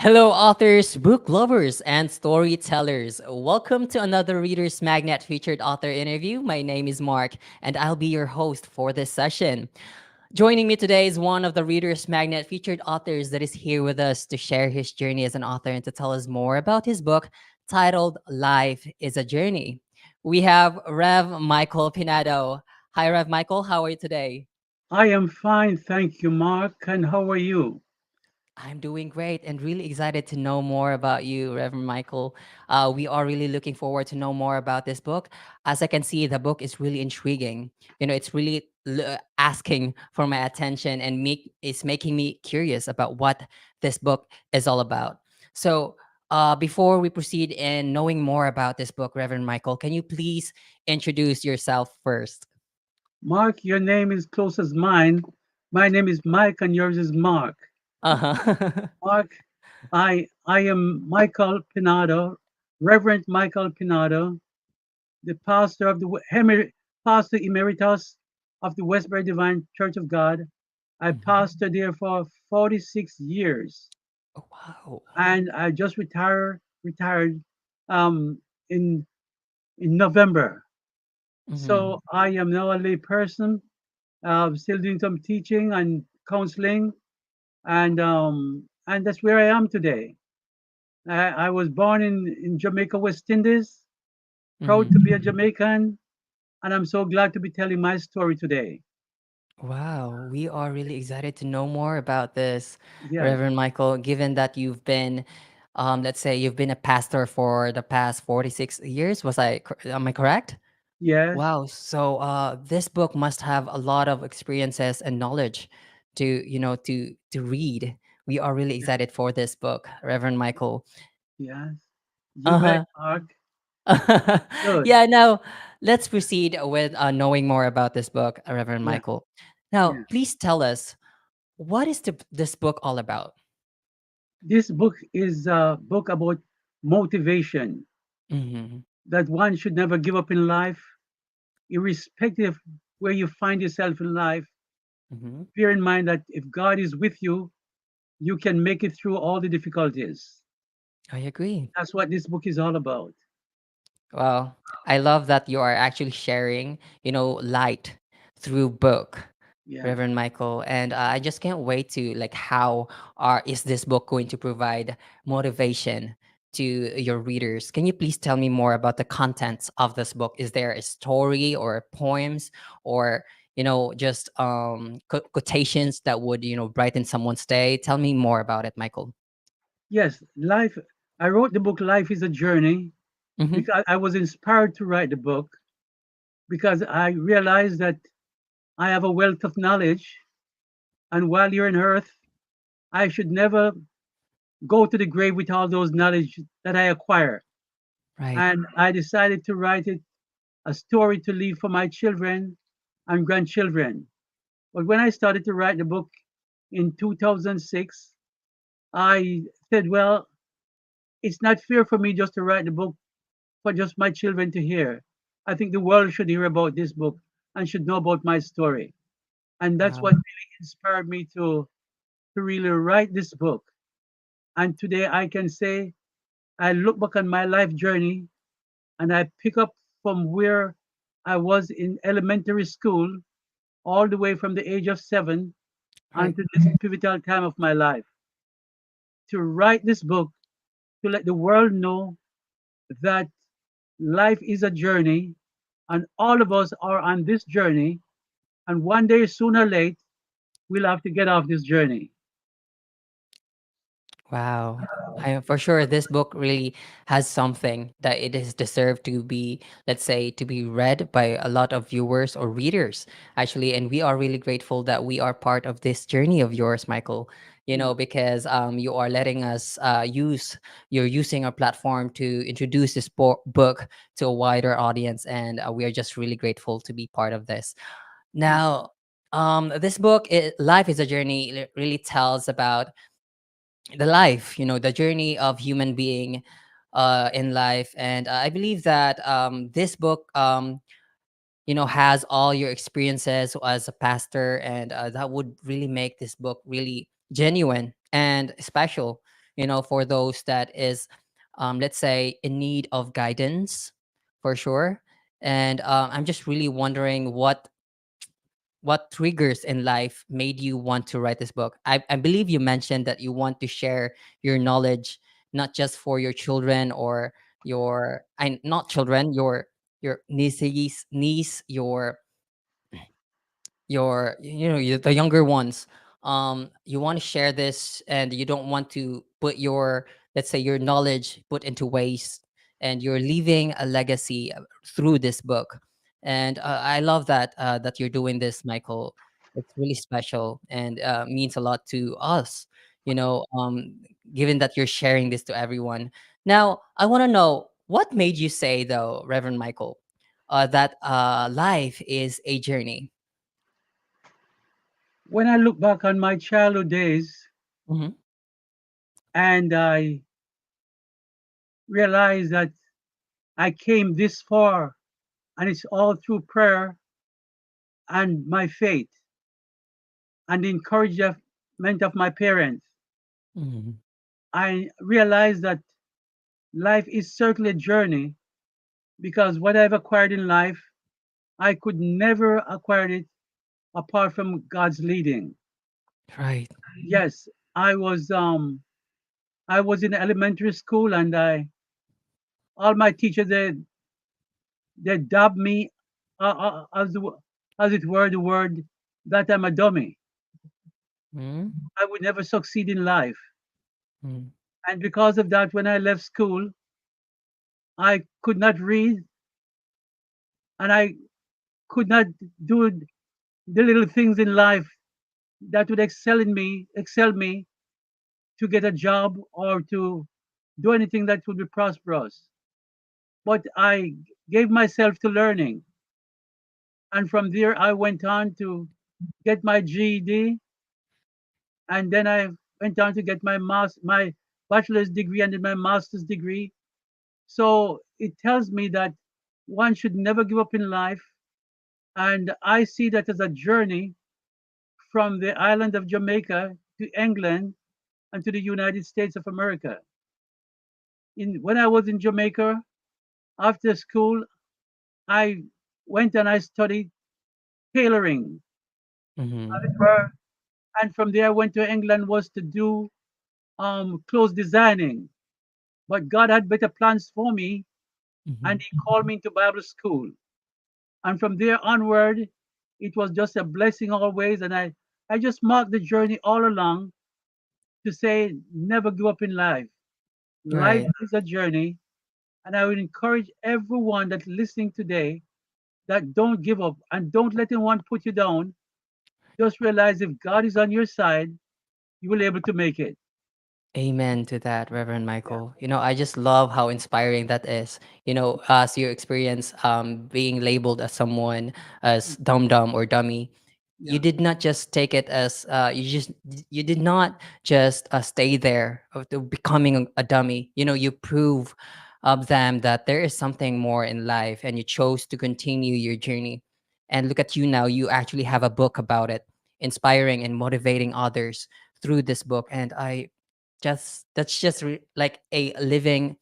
Hello, authors, book lovers, and storytellers. Welcome to another Reader's Magnet featured author interview. My name is Mark, and I'll be your host for this session. Joining me today is one of the Reader's Magnet featured authors that is here with us to share his journey as an author and to tell us more about his book titled Life is a Journey. We have Rev Michael Peynado. Hi, Rev Michael. How are you today? I am fine, thank you, Mark. And how are you? I'm doing great and really excited to know more about you, Reverend Michael. We are really looking forward to know more about this book. As I can see, the book is really intriguing. It's really asking for my attention and it's making me curious about what this book is all about. So, before we proceed in knowing more about this book, Reverend Michael, can you please introduce yourself first? Mark, your name is close as mine. My name is Mike, and yours is Mark. Uh huh. Mark, I am Michael Peynado, Reverend Michael Peynado, the pastor of the pastor emeritus of the Westbury Divine Church of God. I pastored there for 46 years, Oh, wow. and I just retired um, in November. Hmm. So I am now a lay person, still doing some teaching and counseling, and that's where I am today. I was born in Jamaica, West Indies, proud to be a Jamaican, and I'm so glad to be telling my story today. Wow, we are really excited to know more about this, Yes, Reverend Michael. Given that you've been, let's say, you've been a pastor for the past 46 years, am I correct? yes, Wow. So, this book must have a lot of experiences and knowledge to read. We are really excited for this book, Reverend Michael. yes. You Uh bet, huh. Mark. Good. Yeah. Now, let's proceed with knowing more about this book, Reverend Yeah, Michael. Now, yeah. please tell us. What is this book all about? This book is a book about motivation Mhm, that one should never give up in life, irrespective where you find yourself in life. mhm. Bear in mind that if God is with you, you can make it through all the difficulties. I agree. That's what this book is all about. Well, I love that you are actually sharing, light through book, Yeah. Reverend Michael, and I just can't wait to like how are is this book going to provide motivation to your readers? Can you please tell me more about the contents of this book? Is there a story or poems or just quotations that would brighten someone's day? Tell me more about it, Michael. Yes, life. I wrote the book Life is a Journey Mm-hmm. because I was inspired to write the book because I realized that I have a wealth of knowledge. And while you're on earth, I should never go to the grave with all those knowledge that I acquire. Right. And I decided to write it a story to leave for my children and grandchildren. But when I started to write the book in 2006, I said, well, it's not fair for me just to write the book for just my children to hear. I think the world should hear about this book and should know about my story. And that's what Wow. really inspired me to really write this book. And today I can say I look back on my life journey and I pick up from where I was in elementary school all the way from the age of 7 Right. until this pivotal time of my life to write this book to let the world know that life is a journey and all of us are on this journey. And one day, sooner or late, we'll have to get off this journey. Wow. For sure, this book really has something that it is deserved to be, let's say, to be read by a lot of viewers or readers, actually. And we are really grateful that we are part of this journey of yours, Michael. Yeah. Because you are letting us you're using our platform to introduce this book to a wider audience, and we are just really grateful to be part of this. Now, this book, Life is a Journey, really tells about the life, the journey of human being in life. And I believe that this book, has all your experiences as a pastor, and that would really make this book really genuine and special for those that is, let's say, in need of guidance, for sure. And I'm just really wondering what triggers in life made you want to write this book. I believe you mentioned that you want to share your knowledge, not just for your children or your, and not children, your niece, the younger ones. You want to share this, and you don't want to put your, let's say, your knowledge put into waste, and you're leaving a legacy through this book. And I love that you're doing this, Michael. It's really special, and means a lot to us, you know um given that you're sharing this to everyone. Now I want to know, what made you say, though, Reverend Michael, that life is a journey? When I look back on my childhood days Hmm. and I realize that I came this far, and it's all through prayer and my faith and the encouragement of my parents, Hmm. I realize that life is certainly a journey, because what I've acquired in life, I could never acquire it apart from God's leading. Right. Yes, I was in elementary school, and I all my teachers, they dubbed me as it were the word that I'm a dummy. Mm, I would never succeed in life. mm, And because of that, when I left school, I could not read, and I could not do the little things in life that would excel me to get a job or to do anything that would be prosperous. But I gave myself to learning. And from there, I went on to get my GED. And then I went on to get my bachelor's degree and then my master's degree. So it tells me that one should never give up in life. And I see that as a journey from the island of Jamaica to England and to the United States of America. When I was in Jamaica, after school, I went and I studied tailoring, as it mhm, were. And from there, I went to England was to do clothes designing. But God had better plans for me, and mhm. He called me into Bible school. And from there onward, it was just a blessing always. And I just marked the journey all along to say, never give up in life. Life Right. is a journey. And I would encourage everyone that's listening today that don't give up and don't let anyone put you down. Just realize if God is on your side, you will be able to make it. Amen to that, Reverend Yeah. Michael. I just love how inspiring that is. As you experience being labeled as someone as dumb or dummy, you Yeah. did not just take it as you did not just stay there of the becoming a dummy. You prove of them that there is something more in life, and you chose to continue your journey. And look at you now, you actually have a book about it, inspiring and motivating others through this book. And that's just like a living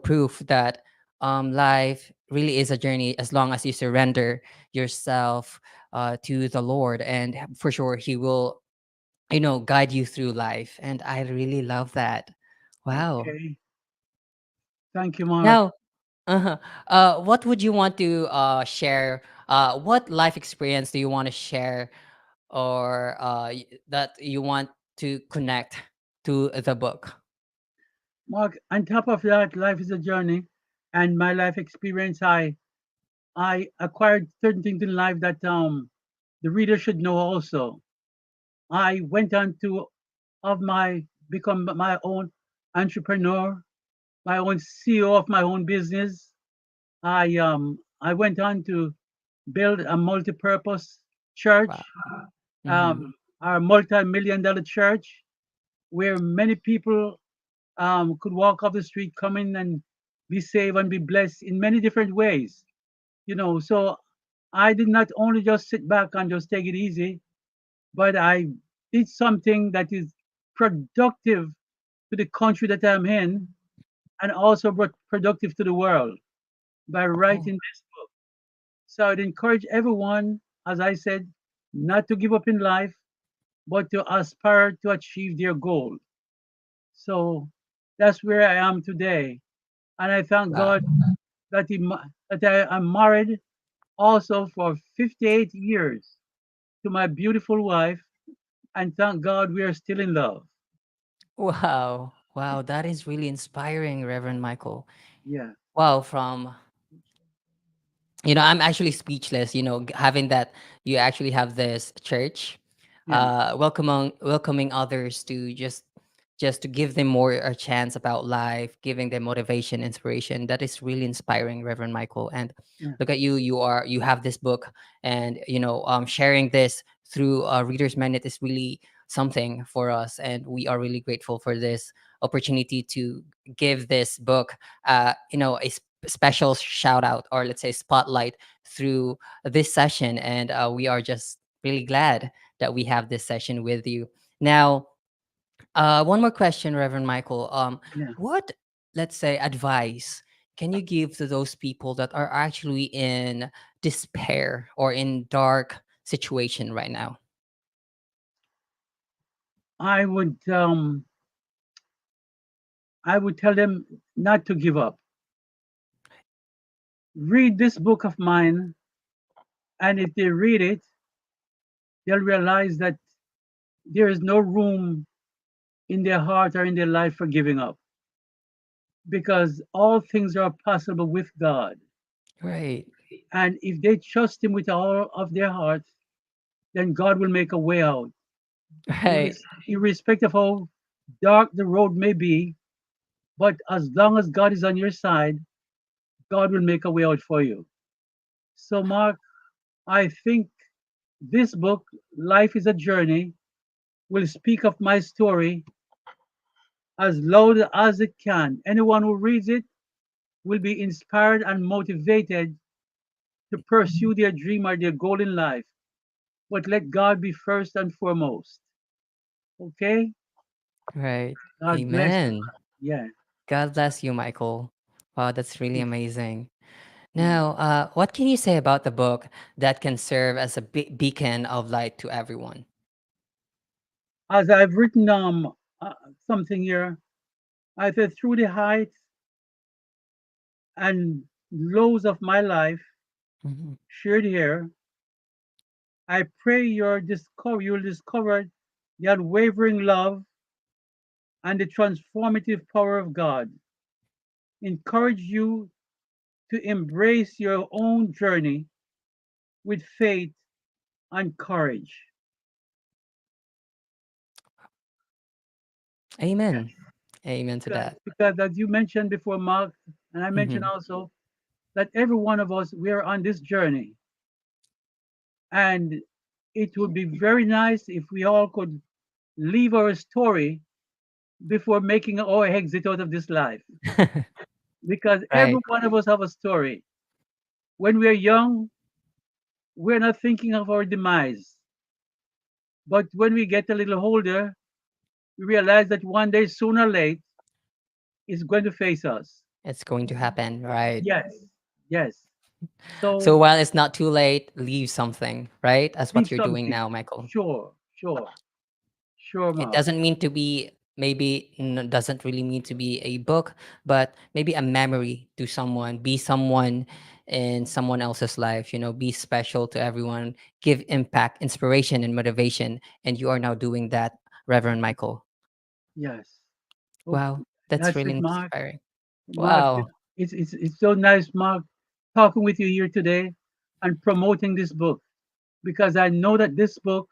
proof that life really is a journey, as long as you surrender yourself to the Lord, and for sure he will guide you through life. And I really love that. Wow. Okay. Thank you, Mark. Now, what would you want to share, what life experience do you want to share, or that you want to connect to the book? Mark, on top of that, life is a journey. And my life experience, I acquired certain things in life that the reader should know also. I went on to of my become my own entrepreneur, my own CEO of my own business. I went on to build a multi-purpose church, Wow. Mm-hmm. um, our multi-million dollar church, where many people could walk off the street, come in and be saved and be blessed in many different ways. So I did not only just sit back and just take it easy, but I did something that is productive to the country that I'm in, and also productive to the world by Oh, writing this book. So I'd encourage everyone, as I said, not to give up in life, but to aspire to achieve their goal. So that's where I am today. And I thank wow. God that I am married also for 58 years to my beautiful wife. And thank God we are still in love. Wow. Wow. That is really inspiring, Reverend Michael. Yeah, Wow. From I'm actually speechless, having that you actually have this church yeah, welcoming others to just to give them more a chance about life, giving them motivation, inspiration. That is really inspiring, Reverend Michael. And yeah, look at you, you have this book, and sharing this through Readers Magnet is really something for us, and we are really grateful for this opportunity to give this book special shout out, or let's say spotlight, through this session. And we are just really glad that we have this session with you. Now, one more question, Reverend Michael. yeah. What, let's say, advice can you give to those people that are actually in despair or in dark situation right now? I would I would tell them not to give up. Read this book of mine, and if they read it, they'll realize that there is no room in their heart or in their life for giving up, because all things are possible with God. Right. And if they trust Him with all of their heart, then God will make a way out. Right. Irrespective of how dark the road may be, but as long as God is on your side, God will make a way out for you. So, Mark, I think this book, Life is a Journey, will speak of my story as loud as it can. Anyone who reads it will be inspired and motivated to pursue their dream or their goal in life. But let God be first and foremost. Okay? Right. God bless you. Amen. Yeah. God bless you, Michael. Wow, that's really amazing. Yeah. Now, what can you say about the book that can serve as a beacon of light to everyone? As I've written something here, I said through the heights and lows of my life Mhm. shared here, I pray you'll discover the unwavering love and the transformative power of God. Encourage you to embrace your own journey with faith and courage. Yes. Amen. Amen to Because, that. because as you mentioned before, Mark, and I mentioned Hmm. also that every one of us, we are on this journey. And it would be very nice if we all could leave our story before making our exit out of this life. Because every Right. one of us have a story. When we're young, we're not thinking of our demise. But when we get a little older, we realize that one day, sooner or late, it's going to face us. It's going to happen. Right. Yes, yes. So So while it's not too late, leave something, right? That's leave what you're doing something. now, Michael. Sure, sure, sure, It Mark. doesn't mean to be, maybe doesn't really mean to be a book, but maybe a memory to someone, be someone in someone else's life, be special to everyone, give impact, inspiration, and motivation. And you are now doing that, Reverend Michael. Yes. Oh, Wow, that's that's really it, Mark. inspiring. Mark, Wow. it's so nice, Mark, talking with you here today and promoting this book, because I know that this book,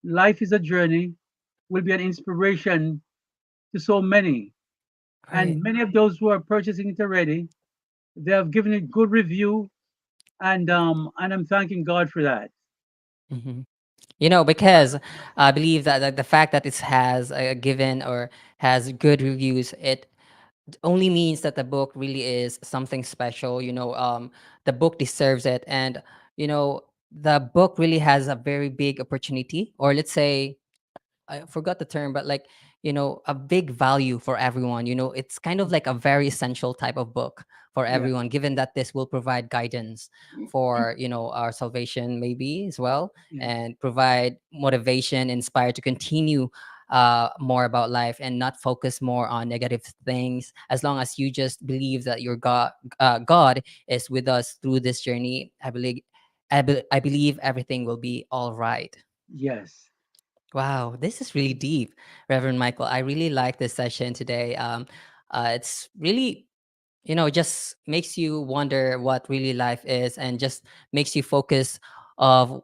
Life is a Journey, will be an inspiration to so many. Right. And many of those who are purchasing it already, they have given it good review, and I'm thanking God for that. Hmm. Because I believe that the fact that it has a given or has good reviews, it only means that the book really is something special. The book deserves it. And you know the book really has a very big opportunity, or let's say I forgot the term, but like, a big value for everyone. It's kind of like a very essential type of book for Yeah. everyone, given that this will provide guidance for, our salvation maybe as well, Yeah. and provide motivation, inspire to continue more about life and not focus more on negative things. As long as you just believe that your God is with us through this journey, I believe everything will be all right. Yes. Wow, this is really deep, Reverend Michael. I really like this session today. It's really, just makes you wonder what really life is, and just makes you focus of,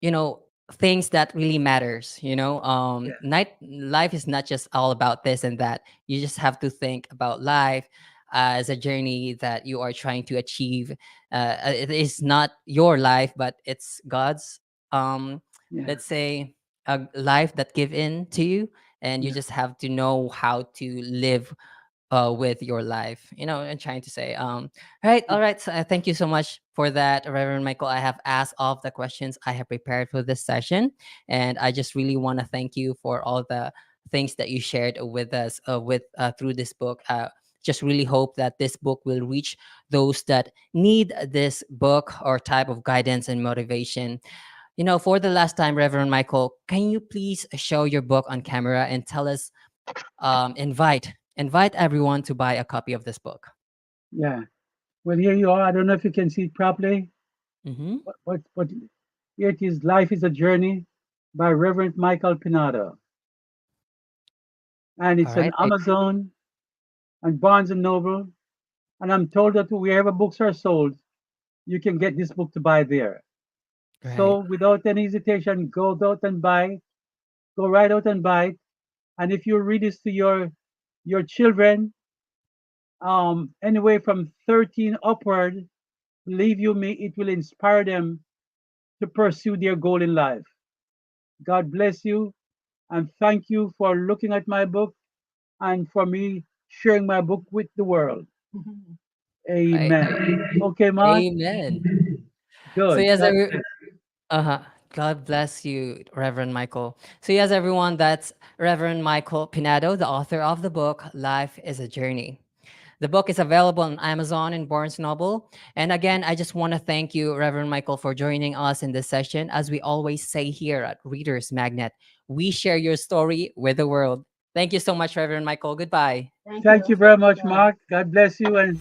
you know things that really matters. Yeah. Night Life is not just all about this and that. You just have to think about life as a journey that you are trying to achieve. It is not your life, but it's God's, um Yeah. let's say, a life that give in to you, and you Yeah. just have to know how to live with your life, and trying to say, right, all right. So thank you so much for that, Reverend Michael. I have asked all of the questions I have prepared for this session, and I just really want to thank you for all the things that you shared with us, with through this book. Just really hope that this book will reach those that need this book or type of guidance and motivation. For the last time, Reverend Michael, can you please show your book on camera and tell us, invite everyone to buy a copy of this book. Yeah. Well, here you are. I don't know if you can see it properly, Mm-hmm. but here it is. Life is a Journey by Reverend Michael Peynado, and All it's on right. Amazon and Barnes and Noble. And I'm told that wherever books are sold, you can get this book to buy there. Right. So without any hesitation, go out and buy it. Go right out and buy it. And if you read this to your children, anyway from 13 upward, believe you me, it will inspire them to pursue their goal in life. God bless you, and thank you for looking at my book and for me sharing my book with the world. Right. Amen. Okay, Mark. Amen. So Good. yes, God bless. uh-huh. God bless you, Reverend Michael. So yes, everyone, that's Reverend Michael Pinado, the author of the book Life is a Journey. The book is available on Amazon and Barnes Noble. And again, I just want to thank you, Reverend Michael, for joining us in this session. As we always say here at Readers Magnet, we share your story with the world. Thank you so much, Reverend Michael. Goodbye. Thank you very much, Mark. God bless you, and